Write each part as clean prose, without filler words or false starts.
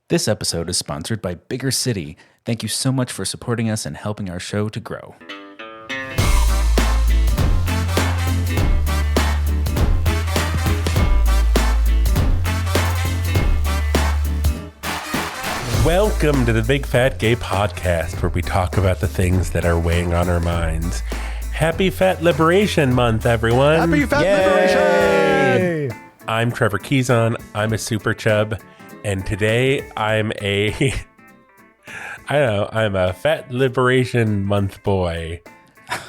This episode is sponsored by Bigger City. Thank you so much for supporting us and helping our show to grow. Welcome to the Big Fat Gay Podcast, where we talk about the things that are weighing on our minds. Happy Fat Liberation Month, everyone. Happy Fat Liberation! I'm Trevor Keyson. I'm a super chub. And today I'm I'm a Fat Liberation Month boy.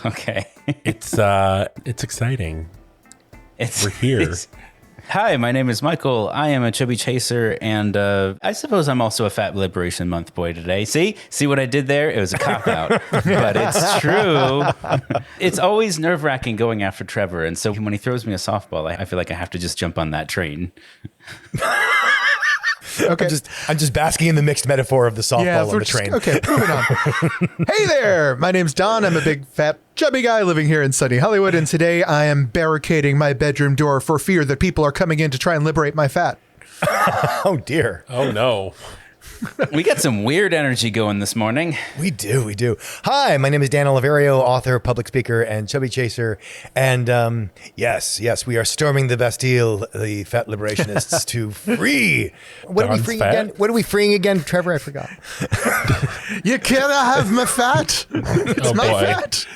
Okay. It's exciting. We're here. Hi, my name is Michael. I am a chubby chaser, and I suppose I'm also a Fat Liberation Month boy today. See what I did there? It was a cop-out, but it's true. It's always nerve-wracking going after Trevor, and so when he throws me a softball, I feel like I have to just jump on that train. Okay. I'm just basking in the mixed metaphor of the softball on the train. Okay, moving on. Hey there, my name's Don. I'm a big, fat, chubby guy living here in sunny Hollywood, and today I am barricading my bedroom door for fear that people are coming in to try and liberate my fat. Oh, dear. Oh, no. We got some weird energy going this morning. We do. Hi, my name is Dan Oliverio, author, public speaker, and chubby chaser. And yes, we are storming the Bastille, the fat liberationists, to free. What are we freeing again? What are we freeing again, Trevor? I forgot. You can't have my fat. It's my fat.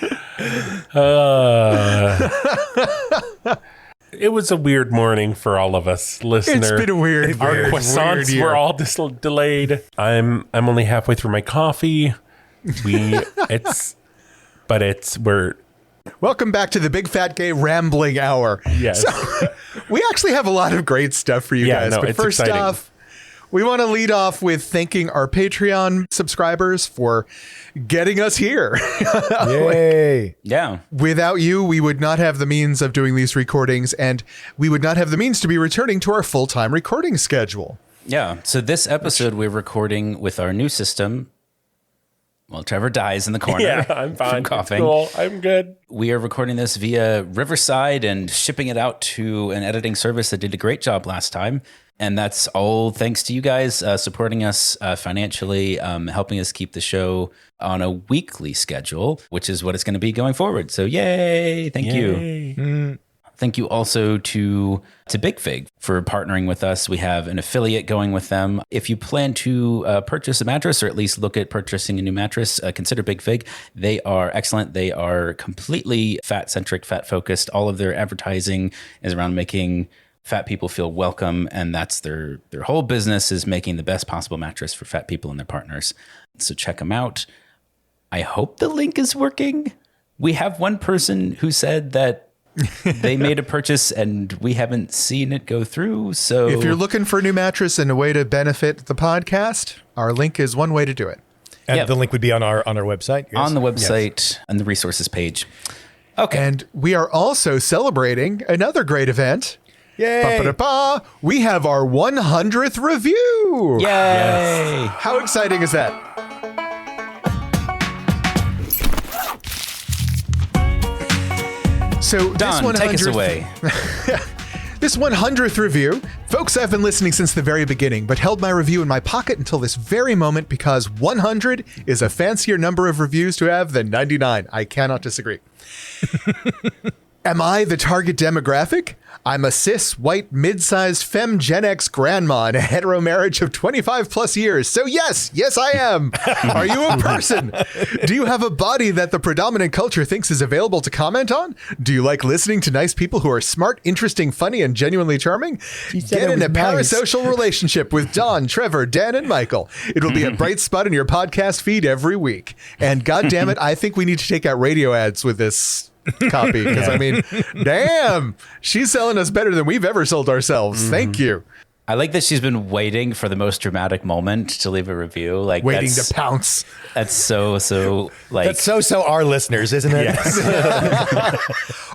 It was a weird morning for all of us, listener. It's been a weird. Our croissants were all delayed. I'm only halfway through my coffee. We're Welcome back to the Big Fat Gay Rambling Hour. Yes. So, we actually have a lot of great stuff for you guys. But first exciting. off, we want to lead off with thanking our Patreon subscribers for getting us here. Yay. Yeah. Without you, we would not have the means of doing these recordings, and we would not have the means to be returning to our full-time recording schedule. Yeah. So this episode we're recording with our new system. Well, Trevor dies in the corner. Yeah, I'm fine. From coughing. It's cool. I'm good. We are recording this via Riverside and shipping it out to an editing service that did a great job last time. And that's all thanks to you guys supporting us financially, helping us keep the show on a weekly schedule, which is what it's going to be going forward. So yay. Thank you. Thank you also to Big Fig for partnering with us. We have an affiliate going with them. If you plan to purchase a mattress, or at least look at purchasing a new mattress, consider Big Fig. They are excellent. They are completely fat-centric, fat-focused. All of their advertising is around making fat people feel welcome, and that's their whole business, is making the best possible mattress for fat people and their partners. So check them out. I hope the link is working. We have one person who said that they made a purchase and we haven't seen it go through. So if you're looking for a new mattress and a way to benefit the podcast, our link is one way to do it. And the link would be on our website. Yes? On the website and the resources page. Okay. And we are also celebrating another great event. Yay. Ba-ba-da-ba. We have our 100th review. Yay. Yes. How exciting is that? So Don, take us away. This 100th review, folks, I've been listening since the very beginning, but held my review in my pocket until this very moment because 100 is a fancier number of reviews to have than 99. I cannot disagree. Am I the target demographic? I'm a cis, white, mid-sized femme Gen X grandma in a hetero marriage of 25 plus years. So yes, I am. Are you a person? Do you have a body that the predominant culture thinks is available to comment on? Do you like listening to nice people who are smart, interesting, funny, and genuinely charming? Get in a parasocial relationship with Don, Trevor, Dan, and Michael. It will be a bright spot in your podcast feed every week. And God damn it, I think we need to take out radio ads with this copy, because I mean, damn, she's selling us better than we've ever sold ourselves. Thank you. I like that she's been waiting for the most dramatic moment to leave a review. Like Waiting to pounce. That's so like That's so our listeners, isn't it? Yes.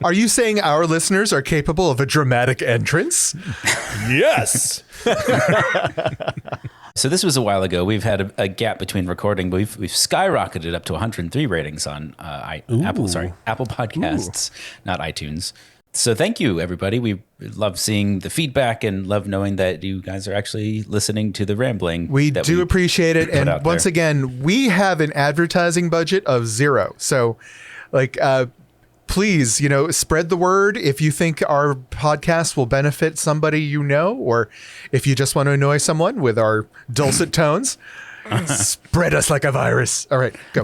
Are you saying our listeners are capable of a dramatic entrance? Yes. So this was a while ago. We've had a gap between recording, but we've skyrocketed up to 103 ratings on Apple Podcasts, not iTunes. So thank you, everybody. We love seeing the feedback and love knowing that you guys are actually listening to the rambling. We do appreciate it. And once there. again, we have an advertising budget of 0. So please, spread the word if you think our podcast will benefit somebody or if you just want to annoy someone with our dulcet tones, spread us like a virus. All right, go.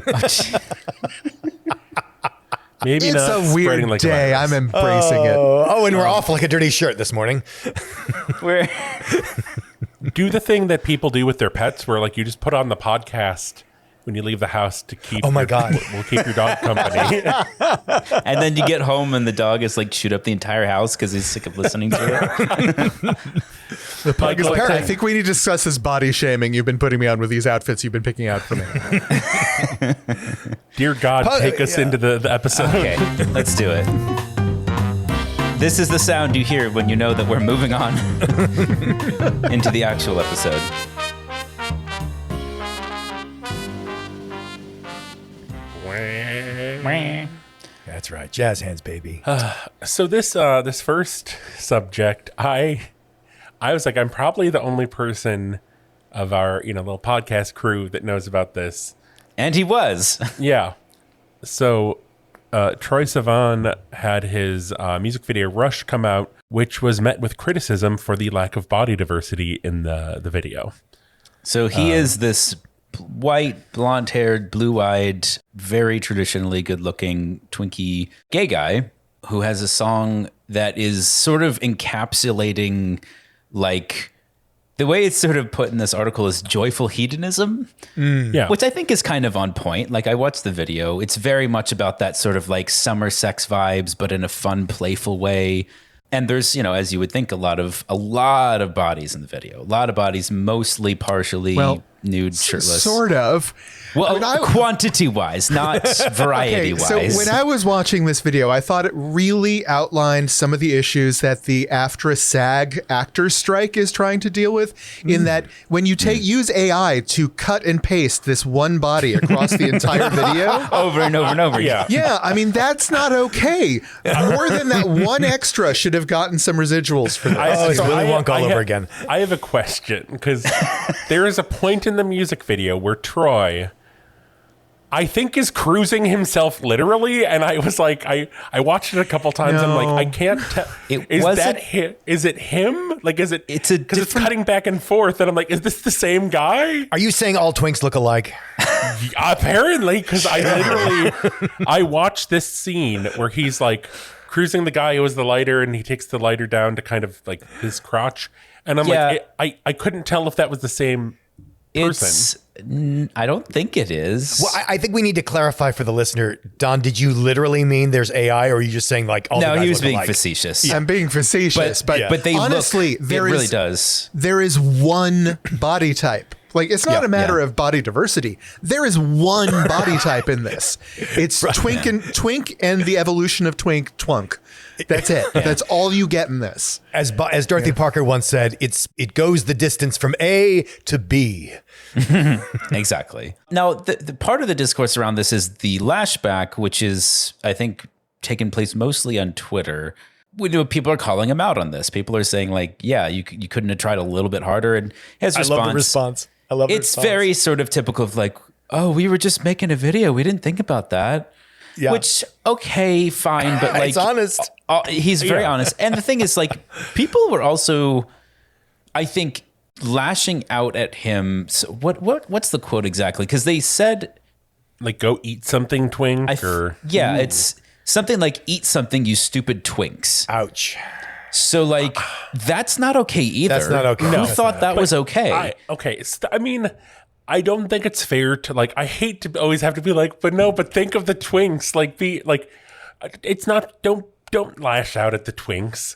Maybe It's not a weird like day. I'm embracing it. Oh, and we're off like a dirty shirt this morning. We're Do the thing that people do with their pets where like you just put on the podcast when you leave the house to keep God. We'll keep your dog company. and then you get home and the dog is like chewed up the entire house because he's sick of listening to it. The pug is like, I think we need to discuss this body shaming you've been putting me on with these outfits you've been picking out for me. Dear God, take us into the episode. Okay, let's do it. This is the sound you hear when you know that we're moving on into the actual episode. That's right. Jazz hands, baby. So this first subject, I was like, I'm probably the only person of our little podcast crew that knows about this. And he was. Yeah. So Troye Sivan had his music video Rush come out, which was met with criticism for the lack of body diversity in the video. So he is this white, blonde-haired, blue-eyed, very traditionally good-looking Twinkie gay guy who has a song that is sort of encapsulating, like, the way it's sort of put in this article is joyful hedonism, Yeah. which I think is kind of on point. Like, I watched the video. It's very much about that sort of like summer sex vibes, but in a fun, playful way. And there's, as you would think, a lot of bodies in the video. A lot of bodies, mostly partially nude, shirtless. Sort of. Well, quantity-wise, not variety-wise. So when I was watching this video, I thought it really outlined some of the issues that the AFTRA SAG actors strike is trying to deal with, in that when you use AI to cut and paste this one body across the entire video. over and over and over. Yeah. Yeah, I mean, that's not okay. More than that one extra should have gotten some residuals for this. It's Willy Wonka all over again. I have a question because there is a point in the music video where Troy, I think, is cruising himself literally, and I was like, I watched it a couple times. And I'm like, I can't tell. Is it him? Like, is it? It's a because it's cutting back and forth, and I'm like, is this the same guy? Are you saying all twinks look alike? Apparently, because I watched this scene where he's like cruising the guy who has the lighter, and he takes the lighter down to kind of like his crotch, and I'm like, I couldn't tell if that was the same person. I don't think it is. Well, I think we need to clarify for the listener. Don, did you literally mean there's AI, or are you just saying like all the No, guys he was look being alike? facetious. I'm being facetious, but they honestly, look, there it really is- does. there is one body type. Like, it's not a matter of body diversity. There is one body type in this. It's twink and the evolution of twunk. That's it. That's all you get in this. As Dorothy Parker once said, it goes the distance from A to B. Exactly. Now, the part of the discourse around this is the lashback, which is, I think, taking place mostly on Twitter. People are calling him out on this. People are saying, like, yeah, you couldn't have tried a little bit harder. And his response, I love the response. It's very sort of typical of like, oh, we were just making a video. We didn't think about that. Yeah. Which, okay, fine. But like, It's honest. He's very honest. And the thing is, like, people were also, I think, lashing out at him. So what's the quote exactly? Because they said, Like, go eat something, twink, it's something like, eat something, you stupid twinks. Ouch. So, like, that's not okay either. That's not okay. Who No. thought that was okay? I mean, I don't think it's fair to like. I hate to always have to be like, but think of the twinks. Like, be like, it's not. Don't lash out at the twinks.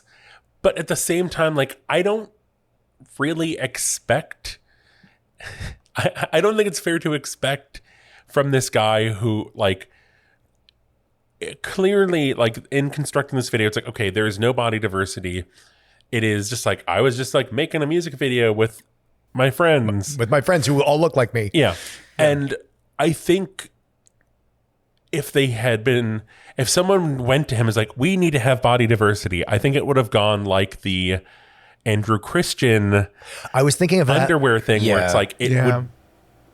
But at the same time, like, I don't really expect. I don't think it's fair to expect from this guy who, like, clearly, like, in constructing this video, it's like, okay, there is no body diversity. It is just like, I was just like making a music video with my friends. With my friends who all look like me. Yeah. And I think if someone went to him and was like, we need to have body diversity, I think it would have gone like the Andrew Christian I was thinking of that. underwear thing where it's Yeah. like, it would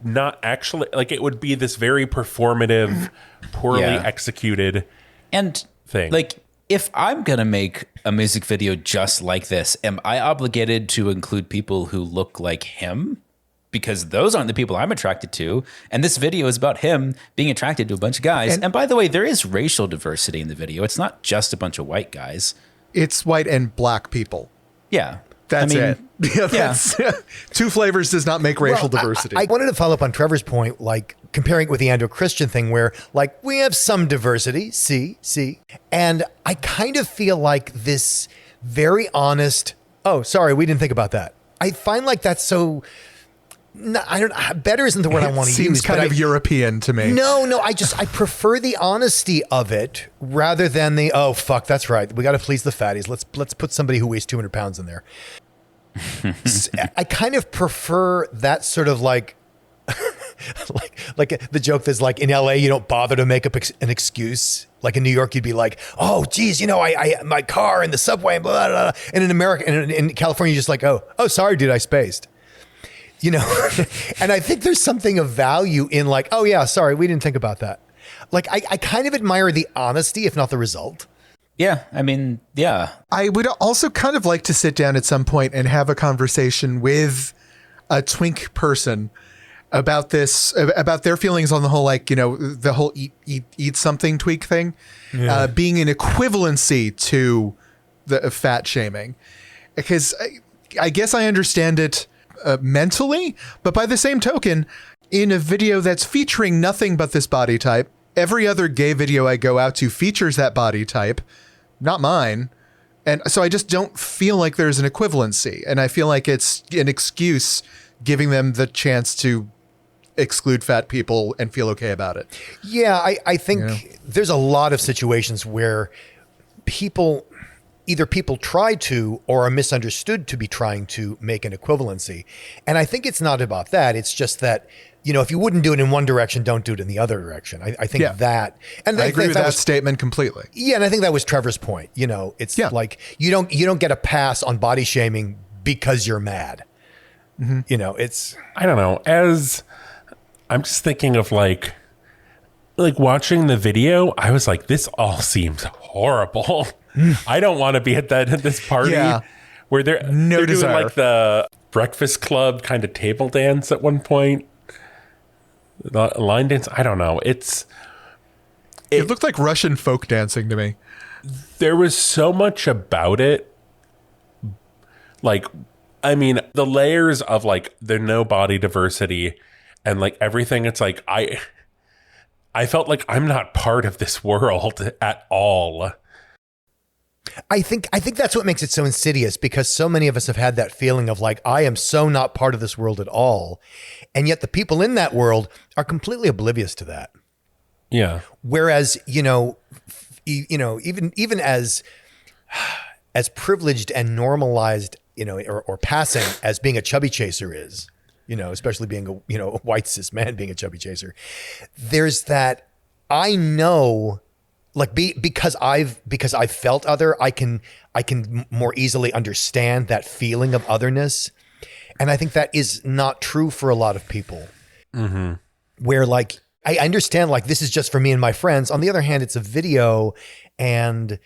not actually, like, it would be this very performative, poorly executed And thing. like, if I'm going to make a music video just like this, am I obligated to include people who look like him? Because those aren't the people I'm attracted to. And this video is about him being attracted to a bunch of guys. And by the way, there is racial diversity in the video. It's not just a bunch of white guys. It's white and black people. Yeah. That's I mean, it. Yeah, that's, two flavors does not make racial diversity. I wanted to follow up on Trevor's point, like comparing it with the Andrew Christian thing where like we have some diversity, see. And I kind of feel like this very honest, oh, sorry, we didn't think about that. I find like that's so, I don't, better isn't the word I want to use. Seems kind but of European to me. No, I prefer the honesty of it rather than the, oh, fuck, that's right. We got to please the fatties. Let's put somebody who weighs 200 pounds in there. I kind of prefer that sort of like the joke that's like in LA, you don't bother to make up an excuse. Like in New York, you'd be like, oh, geez, I my car and the subway and blah, blah, blah. And in America, and in California, you're just like, oh, sorry, dude, I spaced. And I think there's something of value in like, oh yeah, sorry, we didn't think about that. Like, I kind of admire the honesty, if not the result. Yeah. I mean, yeah. I would also kind of like to sit down at some point and have a conversation with a twink person about this, about their feelings on the whole, like, the whole eat something tweak thing, being an equivalency to the fat shaming. Because I guess I understand it mentally, but by the same token, in a video that's featuring nothing but this body type, every other gay video I go out to features that body type, not mine. And so I just don't feel like there's an equivalency. And I feel like it's an excuse giving them the chance to exclude fat people and feel okay about it. Yeah, I think there's a lot of situations where people try to or are misunderstood to be trying to make an equivalency. And I think it's not about that. It's just that, if you wouldn't do it in one direction, don't do it in the other direction. I think that. And I agree with that statement completely. Yeah, and I think that was Trevor's point. It's like you don't get a pass on body shaming because you're mad. Mm-hmm. It's, I don't know. As I'm just thinking of like watching the video, I was like, this all seems horrible. I don't want to be at this party where they're doing like the Breakfast Club kind of table dance at one point. The line dance. I don't know. It looked like Russian folk dancing to me. There was so much about it. Like, I mean, the layers of like the no body diversity and like everything. It's like, I felt like I'm not part of this world at all. I think that's what makes it so insidious, because so many of us have had that feeling of like, I am so not part of this world at all. And yet the people in that world are completely oblivious to that. Yeah. Whereas, even as privileged and normalized, or passing as being a chubby chaser is, especially being a white cis man being a chubby chaser, there's that, I know, like because I've felt other, I can more easily understand that feeling of otherness. And I think that is not true for a lot of people. Mm-hmm. Where like, I understand like this is just for me and my friends. On the other hand, it's a video and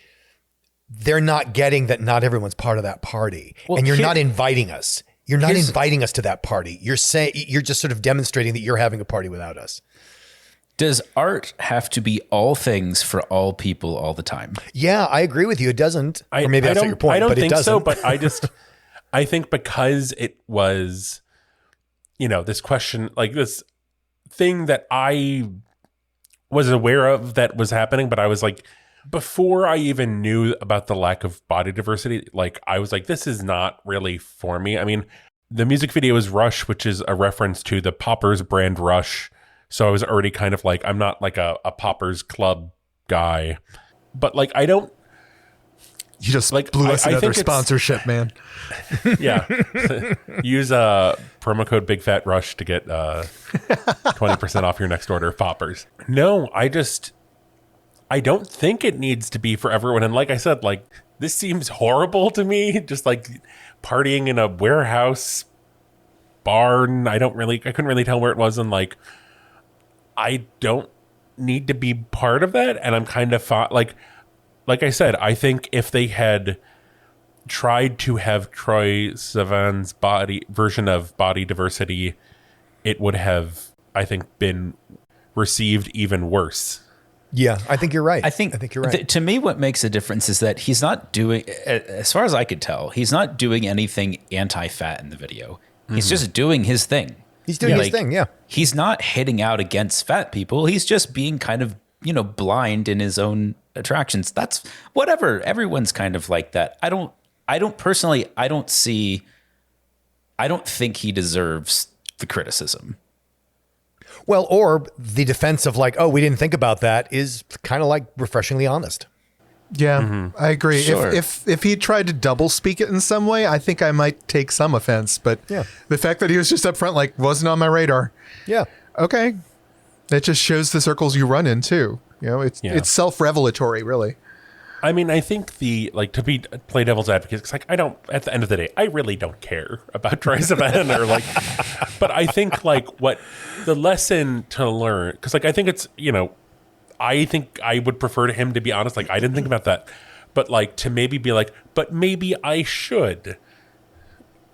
they're not getting that not everyone's part of that party. Well, and you're not inviting us. You're not inviting us to that party. You're just sort of demonstrating that you're having a party without us. Does art have to be all things for all people all the time? Yeah, I agree with you. It doesn't. Or maybe that's not your point. I don't but think it doesn't. so. But I think because it was, this question, like this thing that I was aware of that was happening, but I was like, before I even knew about the lack of body diversity, like I was like, this is not really for me. I mean, the music video is Rush, which is a reference to the Poppers brand Rush. So I was already kind of like, I'm not like a Poppers Club guy, but like, I don't. You just like blew us another sponsorship, man. Yeah. Use promo code Big Fat Rush to get 20% off your next order of Poppers. No, I just, I don't think it needs to be for everyone. And like I said, like, this seems horrible to me. Just like partying in a warehouse barn. I couldn't really tell where it was. And like, I don't need to be part of that. And I'm kind of like I said, I think if they had tried to have Troye Sivan's version of body diversity, it would have, I think, been received even worse. Yeah, I think you're right. I think you're right. To me, what makes a difference is that he's not doing, as far as I could tell, he's not doing anything anti-fat in the video. He's just doing his thing. He's doing his thing, yeah. He's not hitting out against fat people. He's just being kind of, blind in his own attractions. That's whatever. Everyone's kind of like that. I don't think he deserves the criticism. Well, or the defense of like, oh, we didn't think about that is kind of like refreshingly honest. Yeah, I agree. Sure. If he tried to double speak it in some way, I think I might take some offense. But the fact that he was just up front, like, wasn't on my radar. Yeah. Okay. That just shows the circles you run in too. It's self-revelatory, really. I mean, I think to play devil's advocate, it's like, at the end of the day, I really don't care about Troye Sivan or like, but I think like what the lesson to learn, because like, I think it's, I think I would prefer to him to be honest. Like, I didn't think about that, but like to maybe be like, but maybe I should.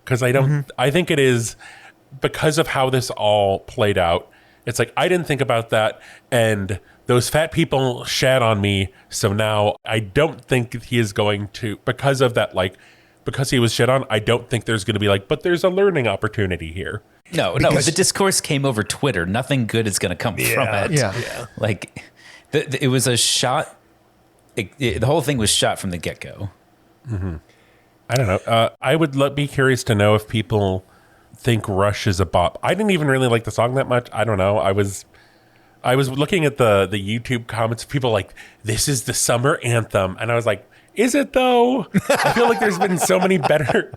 Because I think it is because of how this all played out. It's like, I didn't think about that. And those fat people shat on me. So now I don't think he is going to, because of that, like, because he was shit on, I don't think there's going to be like, but there's a learning opportunity here. No, the discourse came over Twitter. Nothing good is going to come from it. Yeah. Like, it was a shot. The whole thing was shot from the get-go. Mm-hmm. I don't know. I would be curious to know if people think Rush is a bop. I didn't even really like the song that much. I don't know. I was looking at the YouTube comments of people like, this is the summer anthem. And I was like, is it though? I feel like there's been so many better,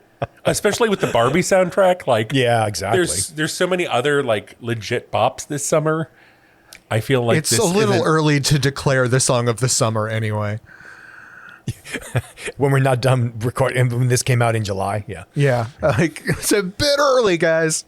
especially with the Barbie soundtrack. Like, yeah, exactly. There's so many other like legit bops this summer. I feel like it's a little early to declare the song of the summer anyway. When we're not done recording, when this came out in July. Yeah. Yeah. Like, it's a bit early, guys.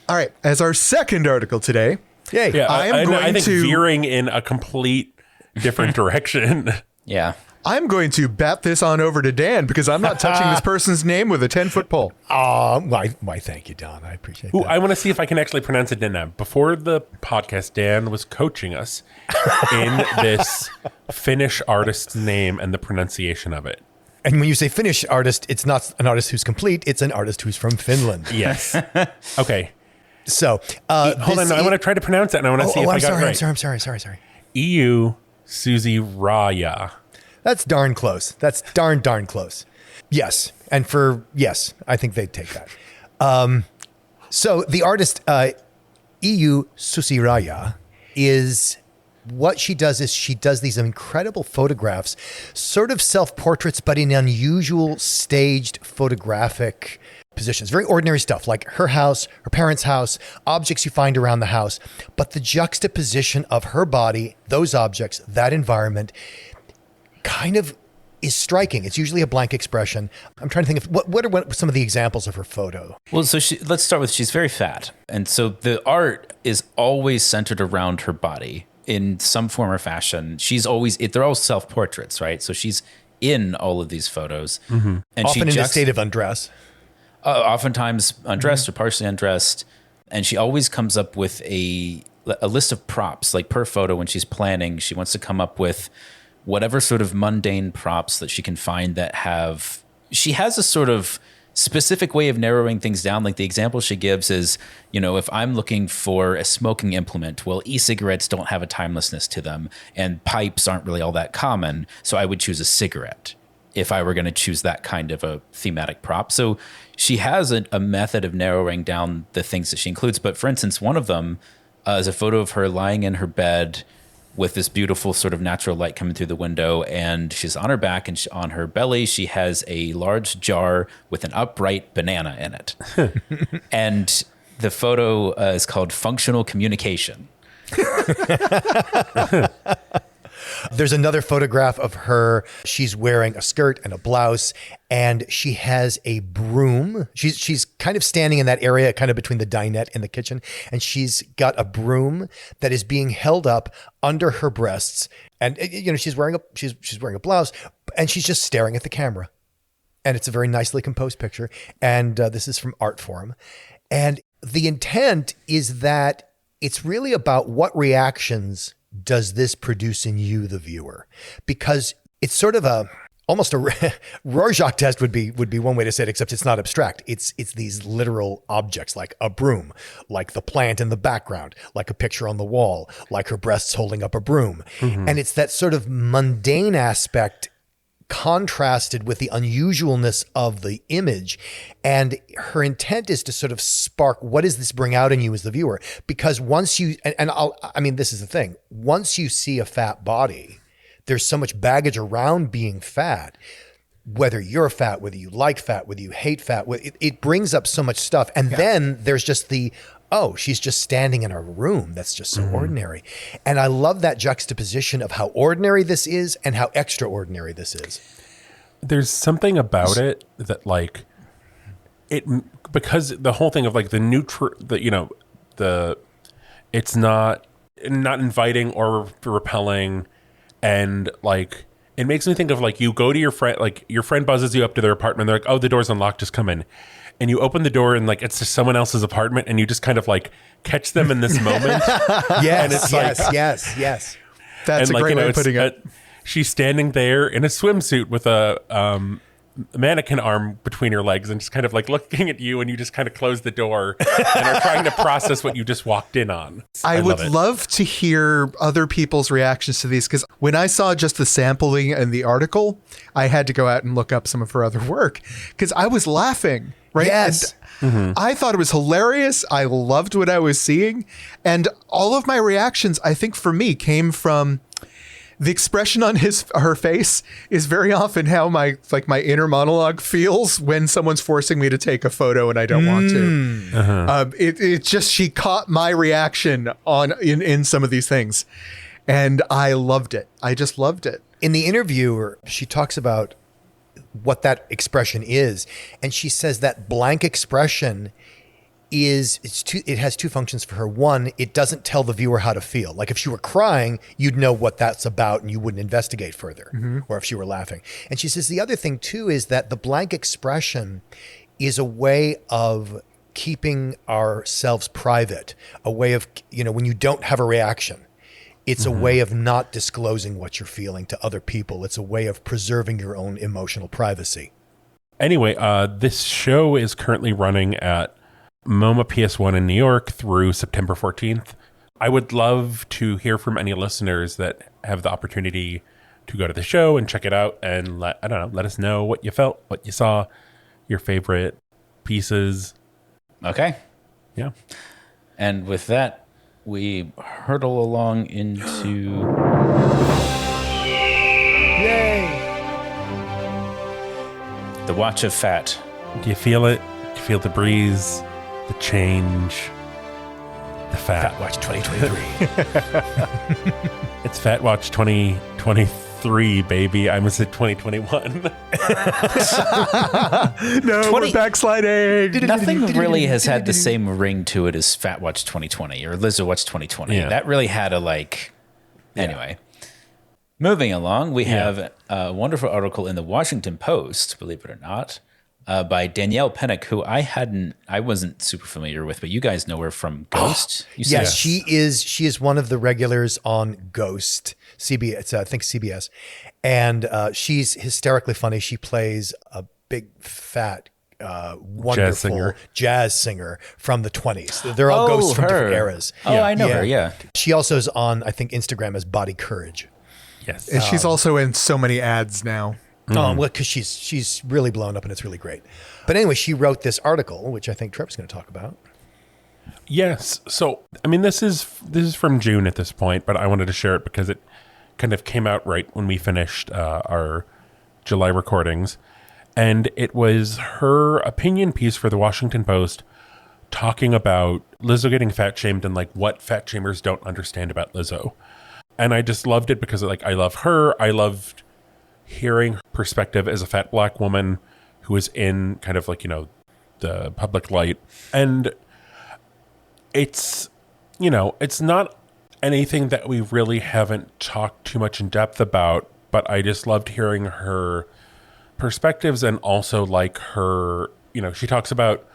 All right. As our second article today. Yay. Yeah, I think veering in a complete different direction. Yeah. I'm going to bat this on over to Dan because I'm not touching this person's name with a 10-foot pole. Why, thank you, Don. I appreciate that. I want to see if I can actually pronounce it now. Before the podcast, Dan was coaching us in this Finnish artist's name and the pronunciation of it. And when you say Finnish artist, it's not an artist who's complete. It's an artist who's from Finland. Yes. Okay. So, hold on. I want to try to pronounce it, and I want to see if I got it right. I'm sorry. Iiu Susiraja. That's darn close. That's darn close. Yes. And yes, I think they'd take that. So the artist, Iiu Susiraja, what she does is she does these incredible photographs, sort of self-portraits, but in unusual staged photographic positions. Very ordinary stuff, like her house, her parents' house, objects you find around the house. But the juxtaposition of her body, those objects, that environment, kind of is striking. It's usually a blank expression. I'm trying to think of what are some of the examples of her photo. Well, so let's start with, she's very fat. And so the art is always centered around her body in some form or fashion. They're all self-portraits, right? So she's in all of these photos. Mm-hmm. And often in a state of undress. Oftentimes undressed or partially undressed. And she always comes up with a list of props, like per photo when she's planning. She wants to come up with whatever sort of mundane props that she can find she has a sort of specific way of narrowing things down. Like the example she gives is, if I'm looking for a smoking implement, well, e-cigarettes don't have a timelessness to them and pipes aren't really all that common. So I would choose a cigarette if I were going to choose that kind of a thematic prop. So she has a method of narrowing down the things that she includes. But for instance, one of them is a photo of her lying in her bed with this beautiful sort of natural light coming through the window, and she's on her back, and on her belly she has a large jar with an upright banana in it. And the photo is called Functional Communication. There's another photograph of her. She's wearing a skirt and a blouse, and she has a broom. She's kind of standing in that area, kind of between the dinette and the kitchen, and she's got a broom that is being held up under her breasts. And she's wearing a blouse, and she's just staring at the camera. And it's a very nicely composed picture. And this is from Artforum. And the intent is that it's really about what reactions does this produce in you, the viewer? Because it's sort of almost a Rorschach test would be one way to say it, except it's not abstract. It's these literal objects, like a broom, like the plant in the background, like a picture on the wall, like her breasts holding up a broom. Mm-hmm. And it's that sort of mundane aspect contrasted with the unusualness of the image. And her intent is to sort of spark, what does this bring out in you as the viewer? Because once you, this is the thing, once you see a fat body, there's so much baggage around being fat, whether you're fat, whether you like fat, whether you hate fat, it brings up so much stuff. And then there's just she's just standing in a room that's just so ordinary. And I love that juxtaposition of how ordinary this is and how extraordinary this is. There's something about it that because the whole thing of it's not inviting or repelling, and it makes me think of you go to your friend, your friend buzzes you up to their apartment. They're like, "Oh, the door's unlocked, just come in." And you open the door and it's just someone else's apartment, and you just kind of catch them in this moment. Yes, and it's yes. That's a great way of putting it. She's standing there in a swimsuit with a mannequin arm between her legs, and just kind of looking at you, and you just kind of close the door and are trying to process what you just walked in on. I would love to hear other people's reactions to these, because when I saw just the sampling and the article, I had to go out and look up some of her other work, because I was laughing. Right? Yes. I thought it was hilarious. I loved what I was seeing. And all of my reactions, I think for me, came from the expression on her face is very often how my inner monologue feels when someone's forcing me to take a photo and I don't want to. It just, she caught my reaction in some of these things. And I loved it. I just loved it. In the interview, she talks about what that expression is, and she says that blank expression it has two functions for her. One, it doesn't tell the viewer how to feel. Like if she were crying, you'd know what that's about and you wouldn't investigate further. Or if she were laughing. And she says the other thing too is that the blank expression is a way of keeping ourselves private, a way of, when you don't have a reaction. It's a way of not disclosing what you're feeling to other people. It's a way of preserving your own emotional privacy. Anyway, this show is currently running at MoMA PS1 in New York through September 14th. I would love to hear from any listeners that have the opportunity to go to the show and check it out, and let us know what you felt, what you saw, your favorite pieces. Okay. Yeah. And with that, we hurtle along into... Yay! The Watch of Fat. Do you feel it? Do you feel the breeze, the change, the fat? Fat Watch 2023. It's Fat Watch 2023, baby. I almost said 2021. No, we're backsliding. Nothing really has had the same ring to it as Fat Watch 2020 or Lizzo Watch 2020. Yeah. That really had a Anyway, moving along, we have a wonderful article in the Washington Post, believe it or not, by Danielle Pinnock, who I wasn't super familiar with, but you guys know her from Ghost. Yes, she is one of the regulars on Ghost. CBS, I think CBS. And she's hysterically funny. She plays a big, fat, wonderful jazz singer from the 20s. They're all ghosts from different eras. Oh, I know her, yeah. She also is on, I think, Instagram as Body Courage. Yes. And she's also in so many ads now. Oh, well, because she's really blown up and it's really great. But anyway, she wrote this article, which I think Trevor's going to talk about. Yes. So, this is from June at this point, but I wanted to share it because it kind of came out right when we finished our July recordings. And it was her opinion piece for the Washington Post talking about Lizzo getting fat shamed and what fat shamers don't understand about Lizzo. And I just loved it because like I love her. I loved hearing her perspective as a fat black woman who is in kind of like, the public light. And it's, it's not anything that we really haven't talked too much in depth about, but I just loved hearing her perspectives and also like her, she talks about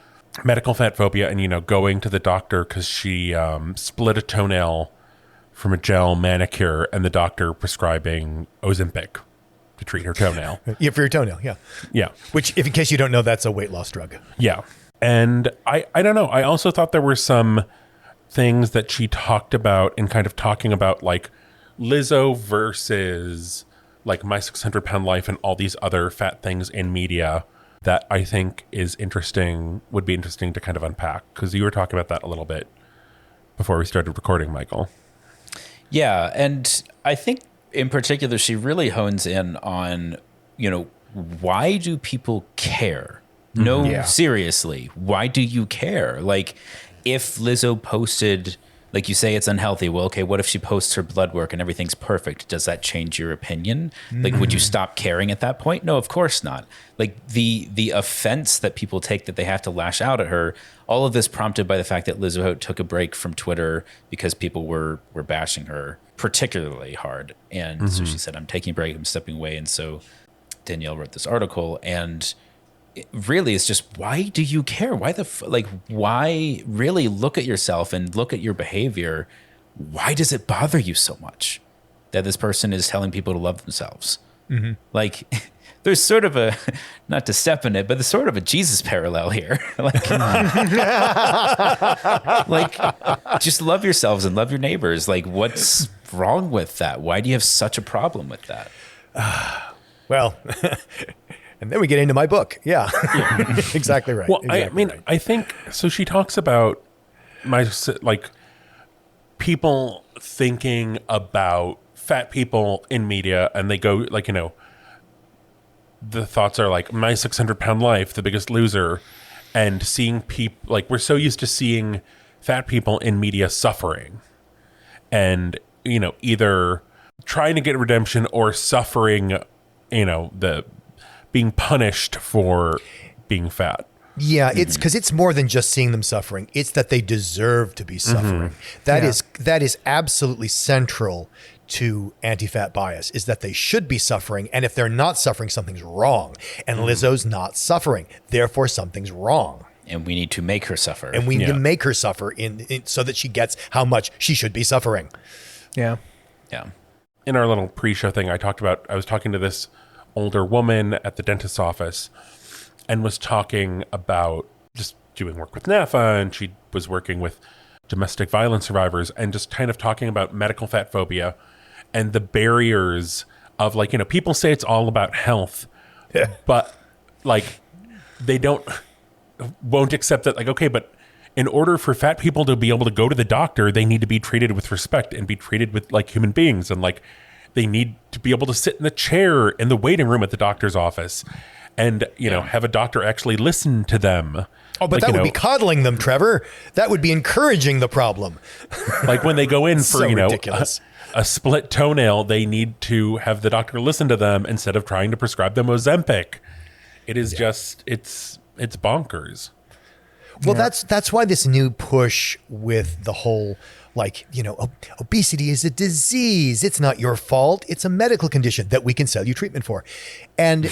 medical fat phobia and, going to the doctor because she split a toenail from a gel manicure and the doctor prescribing Ozempic to treat her toenail. Yeah, for your toenail, yeah. Yeah. Which, if in case you don't know, that's a weight loss drug. Yeah. And I don't know. I also thought there were some things that she talked about in kind of talking about like Lizzo versus like My 600-Pound Life and all these other fat things in media that I think is interesting, would be interesting to kind of unpack. Because you were talking about that a little bit before we started recording, Michael. Yeah, and I think in particular, she really hones in on, why do people care? No, seriously, why do you care? Like, if Lizzo posted, like you say, it's unhealthy. Well, okay, what if she posts her blood work and everything's perfect? Does that change your opinion? Like, would you stop caring at that point? No, of course not. Like, the offense that people take that they have to lash out at her, all of this prompted by the fact that Lizzo took a break from Twitter because people were bashing her particularly hard. And so she said, I'm taking a break, I'm stepping away. And so Danielle wrote this article, and it really is just, why do you care? Why why really look at yourself and look at your behavior? Why does it bother you so much that this person is telling people to love themselves? Like, there's sort of a, not to step in it, but there's sort of a Jesus parallel here. like, just love yourselves and love your neighbors. Like, what's wrong with that? Why do you have such a problem with that? Well, and then we get into my book. Yeah, exactly right. Well, exactly right. I think, so she talks about people thinking about fat people in media, and they go like, the thoughts are like My 600-Pound Life, The Biggest Loser, and seeing people, like, we're so used to seeing fat people in media suffering and, either trying to get redemption or suffering, the being punished for being fat. Yeah, it's because it's more than just seeing them suffering. It's that they deserve to be suffering. That is absolutely central to anti-fat bias, is that they should be suffering. And if they're not suffering, something's wrong. And Lizzo's not suffering. Therefore, something's wrong. And we need to make her suffer. And we need to make her suffer so that she gets how much she should be suffering. Yeah. Yeah. In our little pre-show thing, I was talking to this older woman at the dentist's office and was talking about just doing work with NAFA, and she was working with domestic violence survivors and just kind of talking about medical fat phobia and the barriers of people say it's all about health, but they won't accept that. Like, okay, but in order for fat people to be able to go to the doctor, they need to be treated with respect and be treated with like human beings. And they need to be able to sit in the chair in the waiting room at the doctor's office and, have a doctor actually listen to them. Oh, but that would be coddling them, Trevor. That would be encouraging the problem. Like when they go in for, ridiculous. A split toenail, they need to have the doctor listen to them instead of trying to prescribe them Ozempic. It is just, it's bonkers. Well, that's why this new push with the whole, obesity is a disease. It's not your fault. It's a medical condition that we can sell you treatment for. And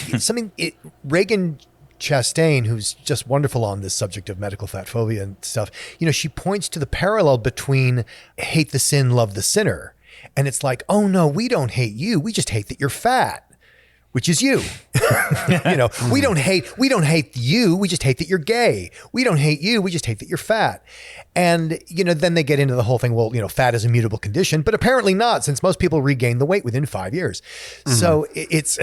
Reagan Chastain, who's just wonderful on this subject of medical fat phobia and stuff, she points to the parallel between hate the sin, love the sinner. And it's like, oh no, we don't hate you. We just hate that you're fat, which is you. We don't hate you. We just hate that you're gay. We don't hate you. We just hate that you're fat. And, then they get into the whole thing. Well, fat is a mutable condition, but apparently not, since most people regain the weight within 5 years. So it's,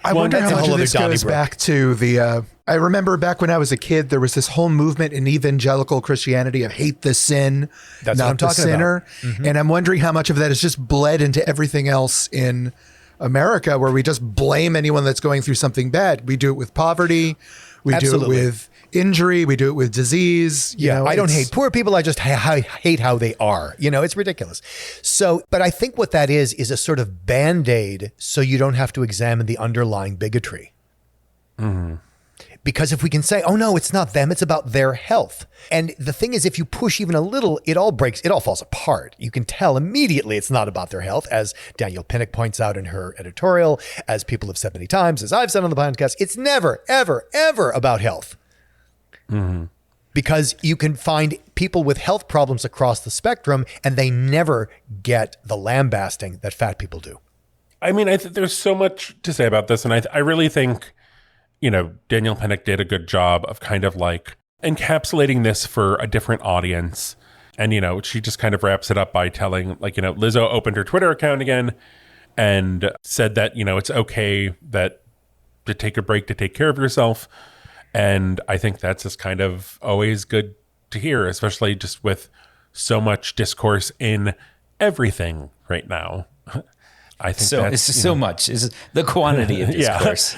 I wonder that's how a much whole of other this goes Donnybrook. back to the, I remember back when I was a kid, there was this whole movement in evangelical Christianity of hate the sin, That's what I'm not the talking sinner. about. And I'm wondering how much of that is just bled into everything else in America, where we just blame anyone that's going through something bad. We do it with poverty. We Absolutely. do it with injury. We do it with disease. You know, I don't it's- hate poor people. I just hate how they are. You know, it's ridiculous. So, but I think what that is a sort of Band-Aid so you don't have to examine the underlying bigotry. Because if we can say, oh no, it's not them, it's about their health. And the thing is, if you push even a little, it all falls apart. You can tell immediately it's not about their health, as Danielle Pinnock points out in her editorial, as people have said many times, as I've said on the podcast, it's never, ever, ever about health. Because you can find people with health problems across the spectrum and they never get the lambasting that fat people do. I mean, there's so much to say about this. And I really think, you know, Danielle Pinnock did a good job of kind of like encapsulating this for a different audience. And, you know, she just kind of wraps it up by telling, like, you know, Lizzo opened her Twitter account again and said that, you know, it's okay that to take a break, to take care of yourself. And I think that's just kind of always good to hear, especially just with so much discourse in everything right now. I think So that's, it's just so much is the quantity of discourse.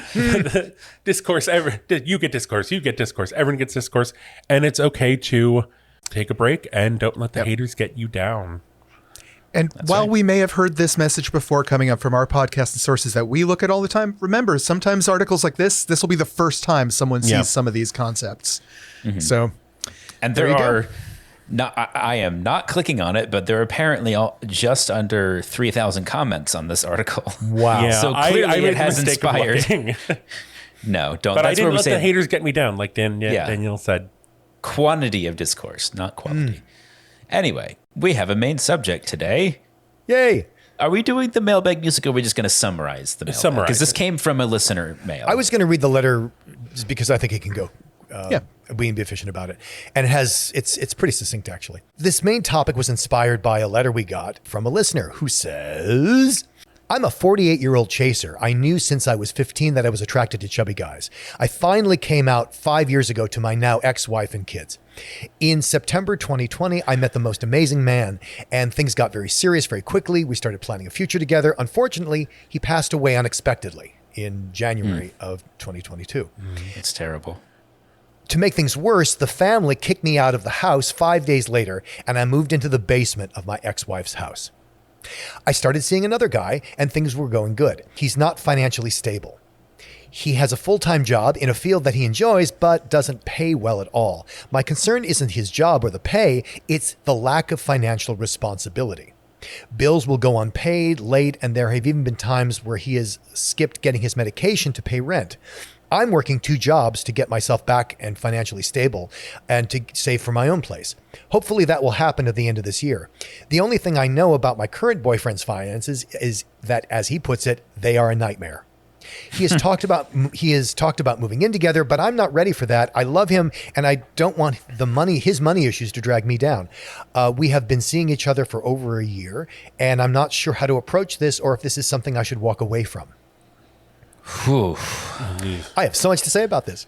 Discourse. You get discourse. You get discourse. Everyone gets discourse. And it's okay to take a break and don't let the haters get you down. And while we may have heard this message before coming up from our podcast and sources that we look at all the time, remember, sometimes articles like this will be the first time someone sees some of these concepts. So, And there there you are go. not. I am not clicking on it, but there are apparently just under 3,000 comments on this article. Wow. Yeah, So clearly I made it has the mistake of inspired. looking. No, don't. But That's I where didn't we let say the haters get me down, like Danielle said. quantity of discourse, not quality. Anyway, we have a main subject today. Yay. Are we doing the mailbag music, or are we just going to summarize the mailbag? Summarize Because this it. came from a listener mail. I was going to read the letter just because I think it can go. Yeah. We can be efficient about it. And it's pretty succinct, actually. This main topic was inspired by a letter we got from a listener who says, I'm a 48-year-old chaser. I knew since I was 15 that I was attracted to chubby guys. I finally came out 5 years ago to my now ex-wife and kids. In September 2020, I met the most amazing man, and things got very serious very quickly. We started planning a future together. Unfortunately, he passed away unexpectedly in January of 2022. It's terrible. To make things worse, the family kicked me out of the house 5 days later, and I moved into the basement of my ex-wife's house. I started seeing another guy, and things were going good. He's not financially stable. He has a full-time job in a field that he enjoys, but doesn't pay well at all. My concern isn't his job or the pay, it's the lack of financial responsibility. Bills will go unpaid, late, and there have even been times where he has skipped getting his medication to pay rent. I'm working 2 jobs to get myself back and financially stable and to save for my own place. Hopefully that will happen at the end of this year. The only thing I know about my current boyfriend's finances is that, as he puts it, they are a nightmare. He has talked about moving in together, but I'm not ready for that. I love him, and I don't want his money issues to drag me down. We have been seeing each other for over a year, and I'm not sure how to approach this or if this is something I should walk away from. Whew. I have so much to say about this.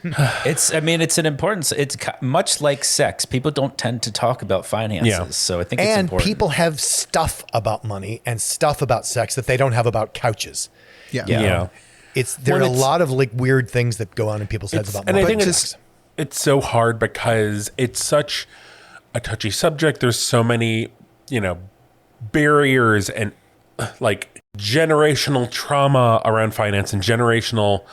It's an important. It's much like sex. People don't tend to talk about finances, Yeah. so I think it's And important. people have stuff about money and stuff about sex that they don't have about couches. Yeah. Yeah. There are Well, a lot of like weird things that go on in people's heads about And money. I think But it's so hard because it's such a touchy subject. There's so many, barriers and like generational trauma around finance and generational,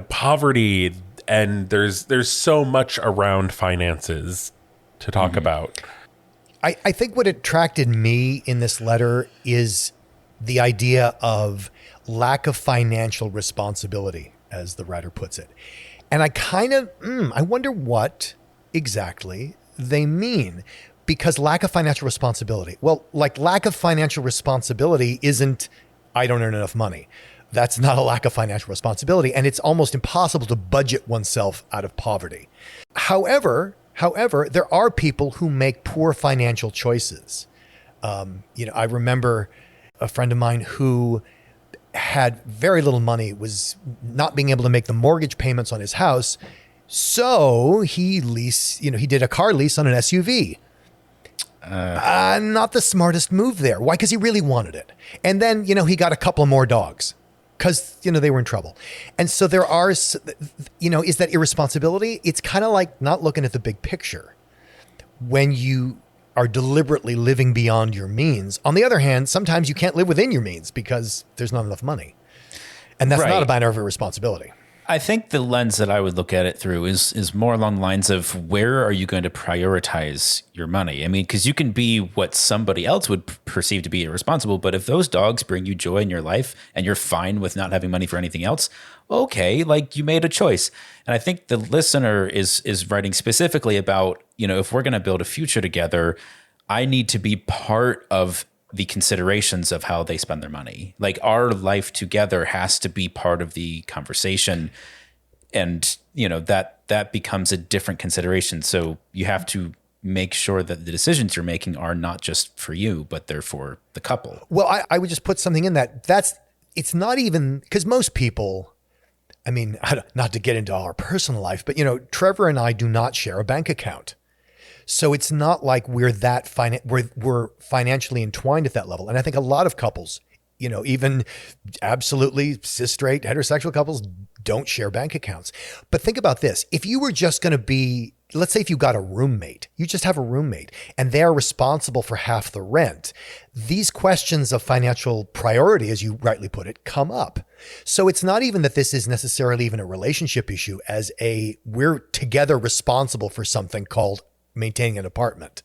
poverty. And there's so much around finances to talk about. I think what attracted me in this letter is the idea of lack of financial responsibility, as the writer puts it. And I kind of, I wonder what exactly they mean, because lack of financial responsibility. Well, like lack of financial responsibility isn't, I don't earn enough money. That's not a lack of financial responsibility. And it's almost impossible to budget oneself out of poverty. However, there are people who make poor financial choices. I remember a friend of mine who had very little money, was not being able to make the mortgage payments on his house. So he did a car lease on an SUV. Not the smartest move there. Why? Because he really wanted it. And then, he got a couple more dogs. because, they were in trouble. And so there are, is that irresponsibility? It's kind of like not looking at the big picture when you are deliberately living beyond your means. On the other hand, sometimes you can't live within your means because there's not enough money. And that's not a matter of irresponsibility. I think the lens that I would look at it through is more along the lines of where are you going to prioritize your money? I mean, because you can be what somebody else would perceive to be irresponsible, but if those dogs bring you joy in your life and you're fine with not having money for anything else, okay, like you made a choice. And I think the listener is writing specifically about, if we're going to build a future together, I need to be part of the considerations of how they spend their money. Like our life together has to be part of the conversation. And, that becomes a different consideration. So you have to make sure that the decisions you're making are not just for you, but they're for the couple. Well, I would just put something in that. It's not even, because most people, I mean, not to get into our personal life, but, Trevor and I do not share a bank account. So it's not like we're we're financially entwined at that level. And I think a lot of couples, even absolutely cis, straight, heterosexual couples don't share bank accounts. But think about this. If you were just going to be, let's say if you got a roommate, you just have a roommate and they're responsible for half the rent. These questions of financial priority, as you rightly put it, come up. So it's not even that this is necessarily even a relationship issue as we're together responsible for something called maintaining an apartment.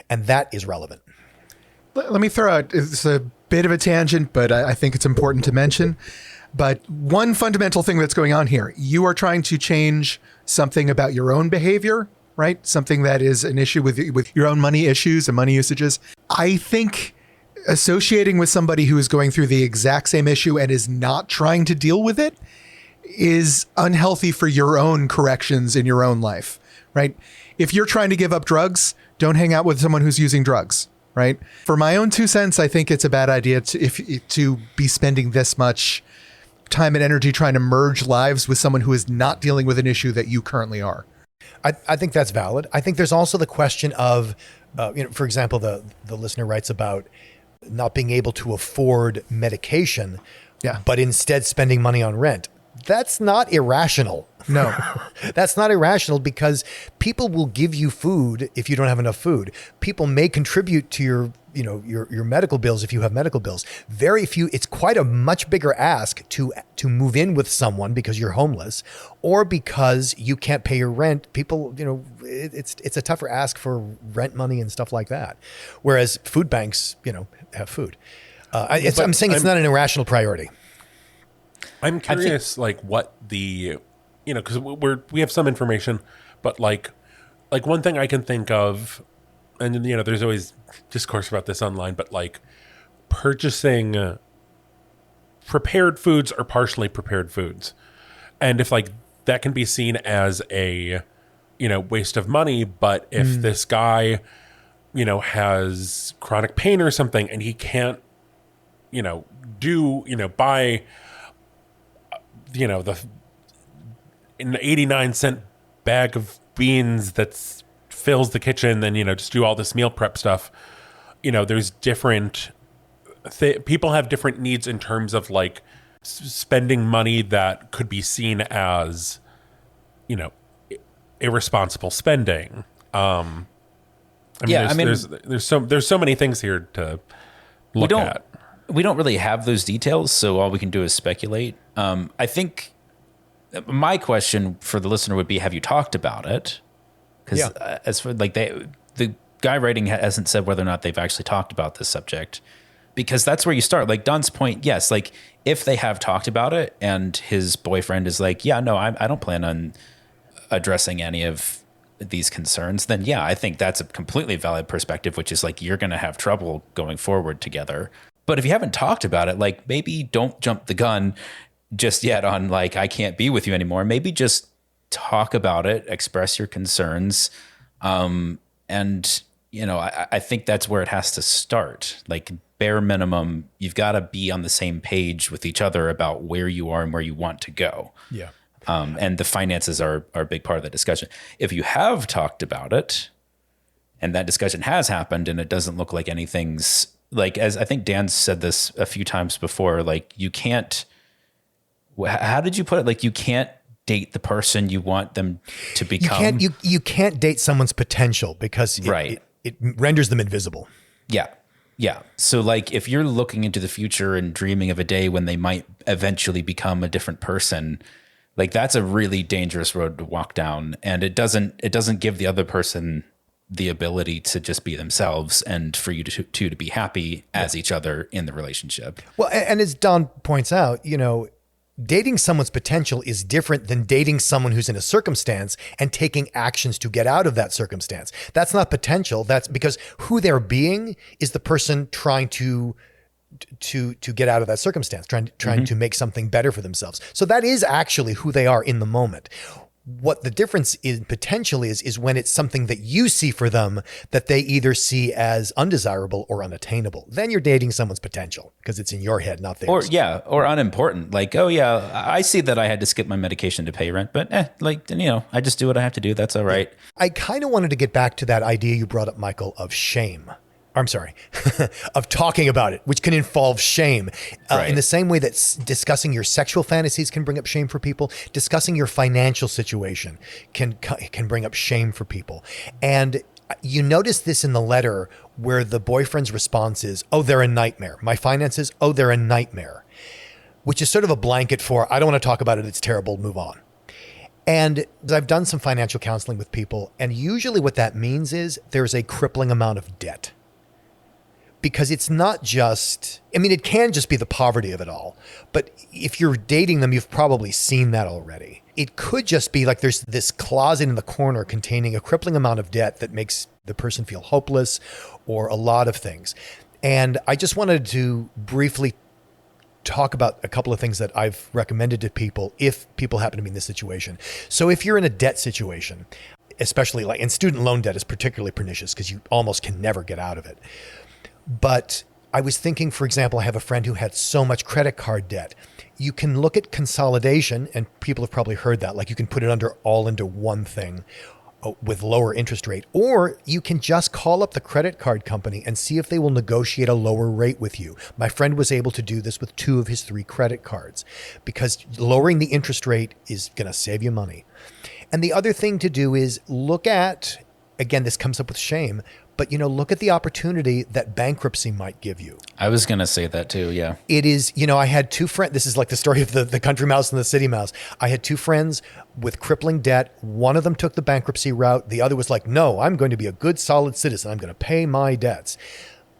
And that is relevant. Let me throw out, it's a bit of a tangent, but I think it's important to mention. But one fundamental thing that's going on here, you are trying to change something about your own behavior, right? Something that is an issue with your own money issues and money usages. I think associating with somebody who is going through the exact same issue and is not trying to deal with it is unhealthy for your own corrections in your own life, right? If you're trying to give up drugs, don't hang out with someone who's using drugs, right? For my own 2 cents, I think it's a bad idea to be spending this much time and energy trying to merge lives with someone who is not dealing with an issue that you currently are. I think that's valid. I think there's also the question of, for example, the listener writes about not being able to afford medication, but instead spending money on rent. That's not irrational. No, that's not irrational because people will give you food if you don't have enough food. People may contribute to your medical bills if you have medical bills. Very few. It's quite a much bigger ask to move in with someone because you're homeless or because you can't pay your rent. People, it's a tougher ask for rent money and stuff like that. Whereas food banks, have food. I'm saying it's not an irrational priority. I'm curious, what the, because we have some information, but like one thing I can think of, and there's always discourse about this online, but purchasing prepared foods or partially prepared foods, and if that can be seen as a waste of money, but if this guy has chronic pain or something and he can't buy an 89-cent bag of beans that fills the kitchen, then just do all this meal prep stuff. There's different people have different needs in terms of spending money that could be seen as irresponsible spending. There's so many things here to look at. We don't really have those details, so all we can do is speculate. I think my question for the listener would be, have you talked about it? Because as for the guy writing hasn't said whether or not they've actually talked about this subject, because that's where you start. Like Don's point, yes, if they have talked about it and his boyfriend is I don't plan on addressing any of these concerns, then I think that's a completely valid perspective, which is you're going to have trouble going forward together. But if you haven't talked about it, maybe don't jump the gun just yet on I can't be with you anymore. Maybe just talk about it, express your concerns. And, I think that's where it has to start. Bare minimum, you've got to be on the same page with each other about where you are and where you want to go. Yeah. And the finances are a big part of the discussion. If you have talked about it and that discussion has happened and it doesn't look like anything's as I think Dan said this a few times before, you can't How did you put it? Like, you can't date the person you want them to become. You can't date someone's potential because it renders them invisible. Yeah. Yeah. So like if you're looking into the future and dreaming of a day when they might eventually become a different person, like that's a really dangerous road to walk down. And it doesn't give the other person the ability to just be themselves and for you to be happy as each other in the relationship. Well, and as Don points out, you know, dating someone's potential is different than dating someone who's in a circumstance and taking actions to get out of that circumstance. That's not potential. That's because who they're being is the person trying to get out of that circumstance, trying to make something better for themselves. So that is actually who they are in the moment. What the difference in potential is when it's something that you see for them that they either see as undesirable or unattainable. Then you're dating someone's potential because it's in your head, not theirs. Or unimportant. Like, oh yeah, I see that I had to skip my medication to pay rent, but I just do what I have to do. That's all right. I kind of wanted to get back to that idea you brought up, Michael, of shame. I'm sorry, of talking about it, which can involve shame. In the same way that discussing your sexual fantasies can bring up shame for people, discussing your financial situation can bring up shame for people. And you notice this in the letter where the boyfriend's response is, oh, they're a nightmare. My finances, oh, they're a nightmare, which is sort of a blanket for, I don't want to talk about it, it's terrible, move on. And I've done some financial counseling with people, and usually what that means is there's a crippling amount of debt. Because it's not just, it can just be the poverty of it all. But if you're dating them, you've probably seen that already. It could just be like there's this closet in the corner containing a crippling amount of debt that makes the person feel hopeless or a lot of things. And I just wanted to briefly talk about a couple of things that I've recommended to people if people happen to be in this situation. So if you're in a debt situation, especially and student loan debt is particularly pernicious because you almost can never get out of it. But I was thinking, for example, I have a friend who had so much credit card debt. You can look at consolidation, and people have probably heard that. Like you can put it all into one thing with lower interest rate. Or you can just call up the credit card company and see if they will negotiate a lower rate with you. My friend was able to do this with 2 of his 3 credit cards because lowering the interest rate is going to save you money. And the other thing to do is look at, again, this comes up with shame, but, look at the opportunity that bankruptcy might give you. I was going to say that too, yeah. It is, I had 2 friends. This is like the story of the country mouse and the city mouse. I had 2 friends with crippling debt. One of them took the bankruptcy route. The other was like, no, I'm going to be a good, solid citizen. I'm going to pay my debts.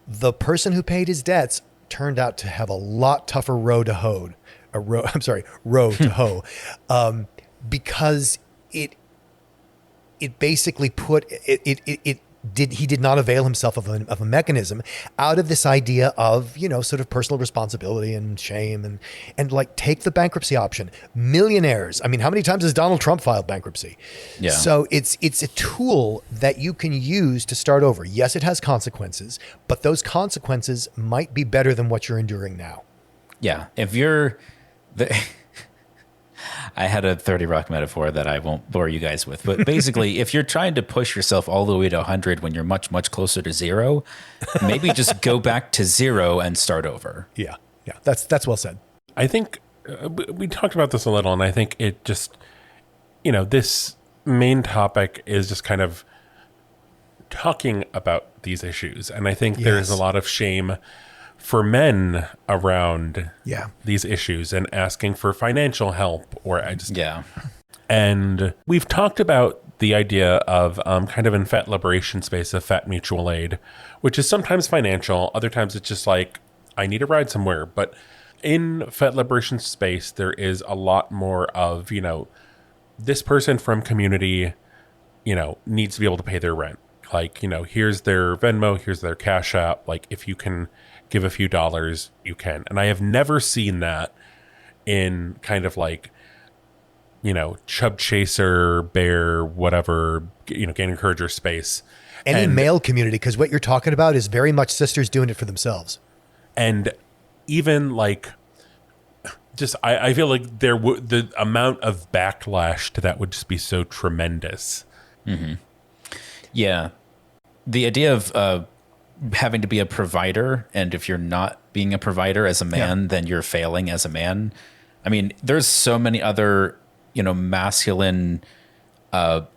The person who paid his debts turned out to have a lot tougher row to hoe, because it basically put he did not avail himself of a mechanism out of this idea of, sort of personal responsibility and shame and like take the bankruptcy option. Millionaires. How many times has Donald Trump filed bankruptcy? Yeah. So it's a tool that you can use to start over. Yes, it has consequences, but those consequences might be better than what you're enduring now. Yeah. I had a 30 Rock metaphor that I won't bore you guys with, but basically, if you're trying to push yourself all the way to 100 when you're much, much closer to 0, maybe just go back to 0 and start over. Yeah. That's well said. I think we talked about this a little, and I think it just, this main topic is just kind of talking about these issues. And I think there's a lot of shame for men around these issues and asking for financial help and we've talked about the idea of kind of in Fat Liberation space of Fat Mutual Aid, which is sometimes financial, other times it's just like I need a ride somewhere. But in Fat Liberation space there is a lot more of this person from community needs to be able to pay their rent, like here's their Venmo, here's their Cash App, like if you can give a few dollars, you can. And I have never seen that in kind of like, chub chaser, bear, whatever, gang encourager space. Any male community, because what you're talking about is very much sisters doing it for themselves. And even like, just, I feel like the amount of backlash to that would just be so tremendous. Mm-hmm. Yeah. The idea of, having to be a provider, and if you're not being a provider as a man, then you're failing as a man. I mean, there's so many other, masculine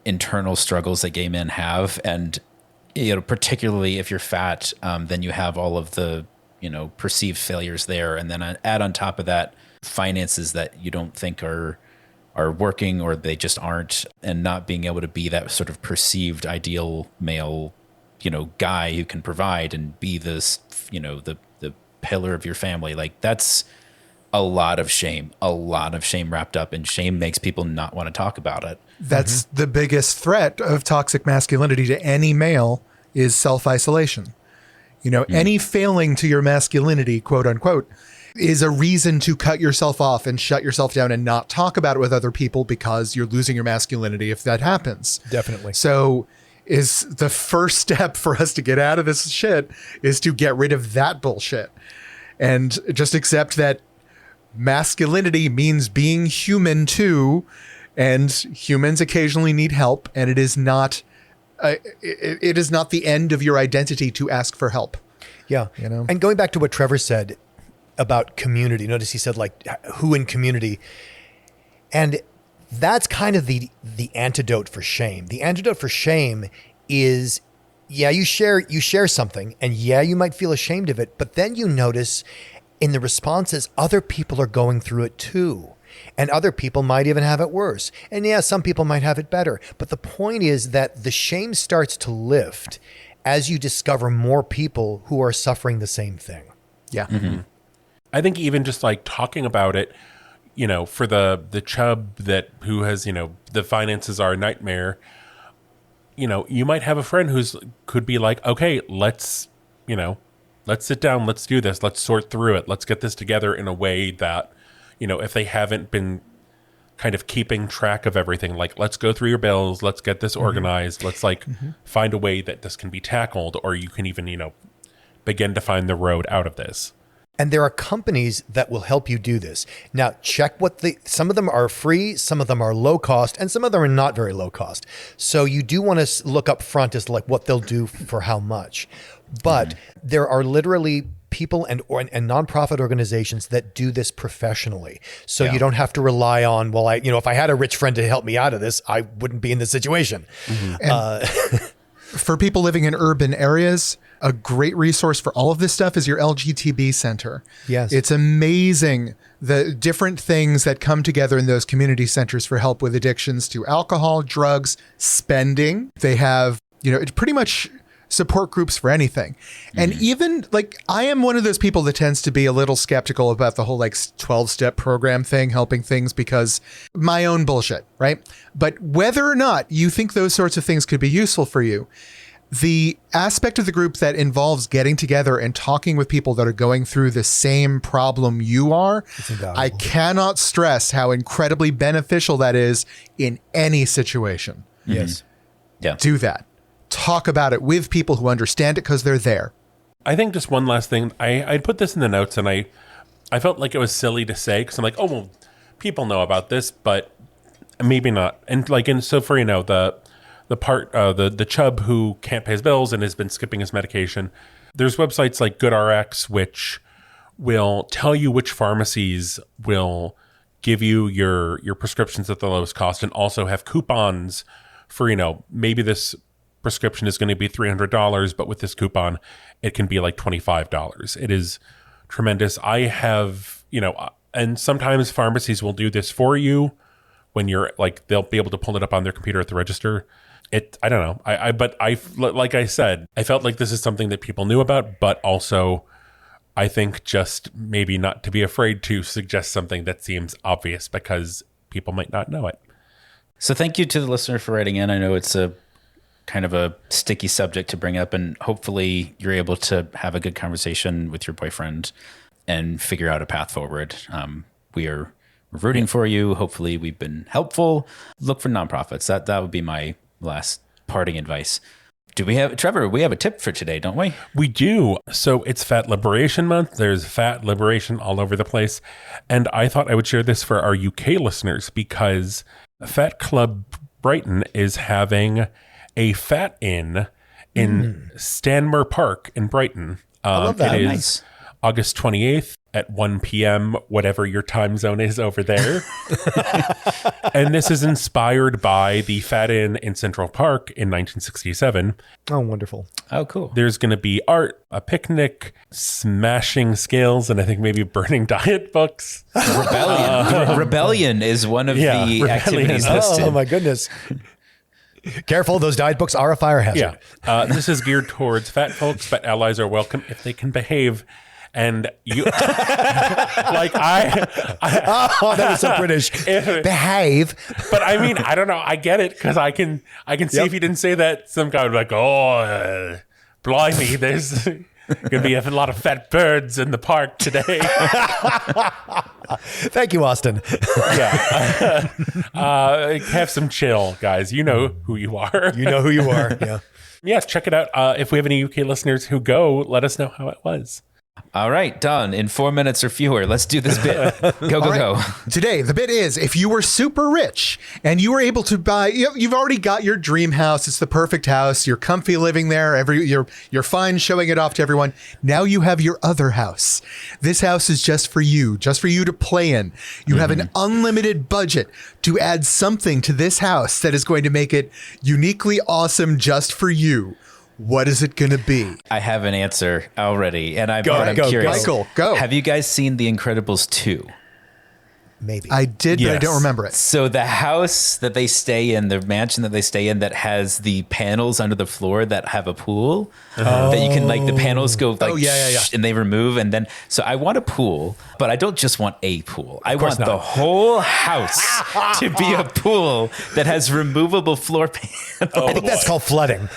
internal struggles that gay men have. And, particularly if you're fat, then you have all of the, perceived failures there. And then add on top of that finances that you don't think are working, or they just aren't, and not being able to be that sort of perceived ideal male, guy who can provide and be this, the pillar of your family. Like, that's a lot of shame wrapped up, and shame makes people not want to talk about it. That's the biggest threat of toxic masculinity to any male is self-isolation. Any failing to your masculinity, quote unquote, is a reason to cut yourself off and shut yourself down and not talk about it with other people, because you're losing your masculinity if that happens. Definitely. So is the first step for us to get out of this shit is to get rid of that bullshit and just accept that masculinity means being human too, and humans occasionally need help, and it is not the end of your identity to ask for help. Yeah. And going back to what Trevor said about community, notice he said like who in community, and that's kind of the antidote for shame. The antidote for shame is, you share something, and you might feel ashamed of it, but then you notice in the responses, other people are going through it too. And other people might even have it worse. And some people might have it better. But the point is that the shame starts to lift as you discover more people who are suffering the same thing. Yeah. Mm-hmm. I think even just like talking about it, for the chub who has, the finances are a nightmare, you might have a friend could be like, okay, let's sit down, let's do this, let's sort through it, let's get this together in a way that, if they haven't been kind of keeping track of everything, like, let's go through your bills, let's get this organized, let's find a way that this can be tackled, or you can even, begin to find the road out of this. And there are companies that will help you do this. Now, check some of them are free, some of them are low cost, and some of them are not very low cost. So you do want to look up front as to like what they'll do for how much. But there are literally people and nonprofit organizations that do this professionally. So you don't have to rely on, if I had a rich friend to help me out of this, I wouldn't be in this situation. For people living in urban areas, a great resource for all of this stuff is your LGTB center. Yes. It's amazing the different things that come together in those community centers for help with addictions to alcohol, drugs, spending. They have, pretty much support groups for anything. And even I am one of those people that tends to be a little skeptical about the whole 12-step program thing, helping things, because my own bullshit, right? But whether or not you think those sorts of things could be useful for you, the aspect of the group that involves getting together and talking with people that are going through the same problem you are, I cannot stress how incredibly beneficial that is in any situation. Yes. Yeah. Do that. Talk about it with people who understand it because they're there. I think just one last thing. I put this in the notes, and I felt like it was silly to say, because I'm like, oh, well, people know about this, but maybe not. And so for, the part, the chub who can't pay his bills and has been skipping his medication, there's websites like GoodRx, which will tell you which pharmacies will give you your prescriptions at the lowest cost, and also have coupons for, maybe this prescription is going to be $300, but with this coupon, it can be like $25. It is tremendous. I have, and sometimes pharmacies will do this for you when you're they'll be able to pull it up on their computer at the register. I don't know. But like I said, I felt like this is something that people knew about, but also I think just maybe not to be afraid to suggest something that seems obvious, because people might not know it. So thank you to the listener for writing in. I know it's a kind of a sticky subject to bring up, and hopefully you're able to have a good conversation with your boyfriend and figure out a path forward. We are rooting for you. Hopefully we've been helpful. Look for nonprofits. That would be my last parting advice. Trevor, we have a tip for today, don't we? We do. So it's Fat Liberation Month. There's fat liberation all over the place. And I thought I would share this for our UK listeners, because Fat Club Brighton is having a fat in Stanmore Park in Brighton. I love that. It is Nice. August 28th at 1 p.m., whatever your time zone is over there. And this is inspired by the Fat Inn in Central Park in 1967. Oh, wonderful. Oh, cool. There's going to be art, a picnic, smashing scales, and I think maybe burning diet books. Rebellion. Rebellion is one of the Rebellion. activities listed. Oh, my goodness. Careful, those diet books are a fire hazard. Yeah. This is geared towards fat folks, but allies are welcome if they can behave. And you, like Oh, that was so British. Behave. But I mean, I don't know. I get it because I can see if you didn't say that, some guy would be like, blimey, there's gonna be a lot of fat birds in the park today. Thank you, Austin. Yeah. Have some chill, guys. You know who you are. You know who you are. Yeah. Yes, check it out. If we have any UK listeners who go, let us know how it was. All right, done in 4 minutes or fewer. Let's do this bit. Go. Today, the bit is, if you were super rich and you were able to buy, you've already got your dream house. It's the perfect house. You're comfy living there. You're fine showing it off to everyone. Now you have your other house. This house is just for you to play in. You have an unlimited budget to add something to this house that is going to make it uniquely awesome just for you. What is it going to be? I have an answer already, and I'm Go, curious. Michael, go. Have you guys seen The Incredibles 2? Maybe. I did, but I Yes. don't remember it. So the house that they stay in, the mansion that they stay in, that has the panels under the floor that have a pool that you can, like, the panels go like, yeah. and they remove, and then so I want a pool, but I don't just want a pool. I want not. the whole house to be a pool that has removable floor panels. I think that's called flooding.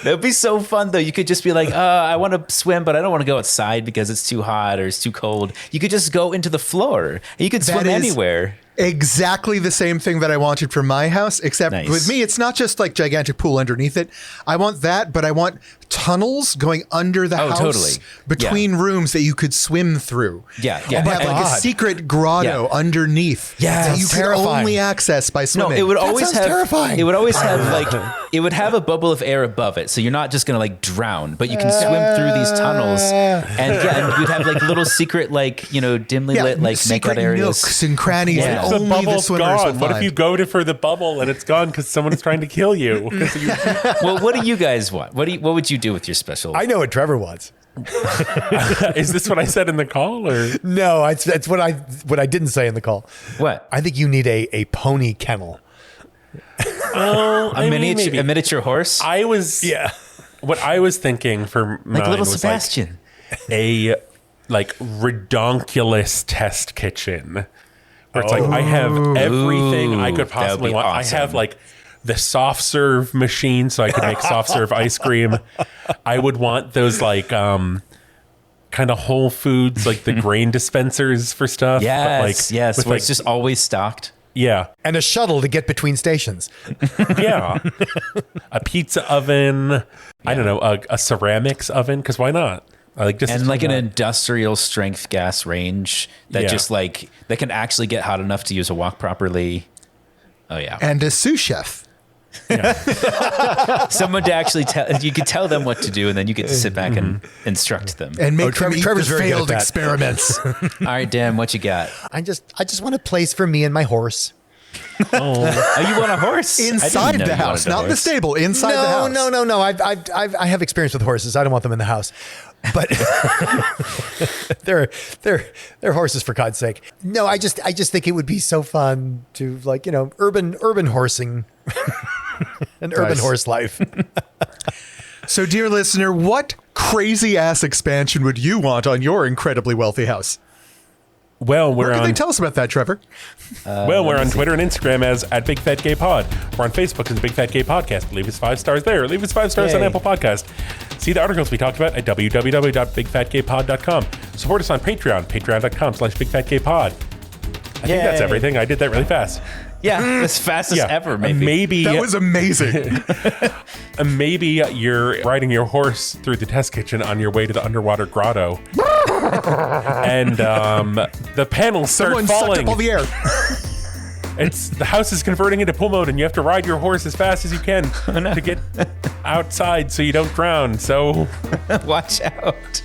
That'd be so fun, though. You could just be like, I want to swim, but I don't want to go outside because it's too hot or it's too cold. You could just go into the floor and you could swim That is anywhere. Exactly the same thing that I wanted for my house, except Nice. with me, it's not just like gigantic pool underneath it. I want that, but I want tunnels going under the house totally. between rooms that you could swim through. Yeah. And have like a God. secret grotto Yeah. underneath Yeah, that you that's can terrifying. only access by No, swimming. it would always sounds have terrifying. It would always have like it would have a bubble of air above it, so you're not just gonna like drown, but you can swim through these tunnels, and you'd have like little secret, like, dimly lit, like secret makeout areas. nooks and crannies Yeah. that The only the bubble's swimmers will gone. What if find. you go for the bubble and it's gone because someone's trying to kill you? Well, what do you guys want? What would you do with your special? I know what Trevor wants. Is this what I said in the call? Or No, it's what I didn't say in the call. What? I think you need a pony kennel. A miniature horse? What I was thinking for like mine little was Sebastian. a redonkulous test kitchen where it's like I have everything I could Ooh, that would possibly be want. awesome. I have like the soft serve machine so I could make soft serve ice cream. I would want those like kind of Whole Foods, like the grain dispensers for stuff. Yes, but yes. with Where it's just always stocked. yeah. And a shuttle to get between stations. Yeah. A pizza oven. I don't know, a ceramics oven, because why not? And like an industrial strength gas range that Yeah. just like that can actually get hot enough to use a wok properly. Oh yeah. And a sous chef. Someone to actually tell you could tell them what to do, and then you get to sit back and instruct them. And make them eat Trevor's the very good at failed that. experiments. All right, Dan, what you got? I just want a place for me and my horse. Oh, you want a horse? I Inside didn't know the you house, wanted a not the horse. stable, inside the house. No. I have experience with horses. I don't want them in the house, but they're horses, for God's sake. No, I just think it would be so fun to urban horsing, an urban Nice. horse life. So, dear listener, what crazy ass expansion would you want on your incredibly wealthy house? Well, Where we're can they on tell us about that, Trevor? we're on Twitter and Instagram as @BigFatGayPod. We're on Facebook as the Big Fat Gay Podcast. Leave us 5 stars there. Leave us 5 stars on Yay. Apple Podcast. See the articles we talked about at www.bigfatgaypod.com. Support us on Patreon, patreon.com/BigFatGayPod. I think that's Yay. everything. I did that really fast. Yeah, as fast as ever, maybe. Maybe That was amazing. maybe you're riding your horse through the test kitchen on your way to the underwater grotto. And the panels start Someone sucked falling. up all the air. The house is converting into pool mode, and you have to ride your horse as fast as you can Oh, to get outside so you don't drown. So Watch out.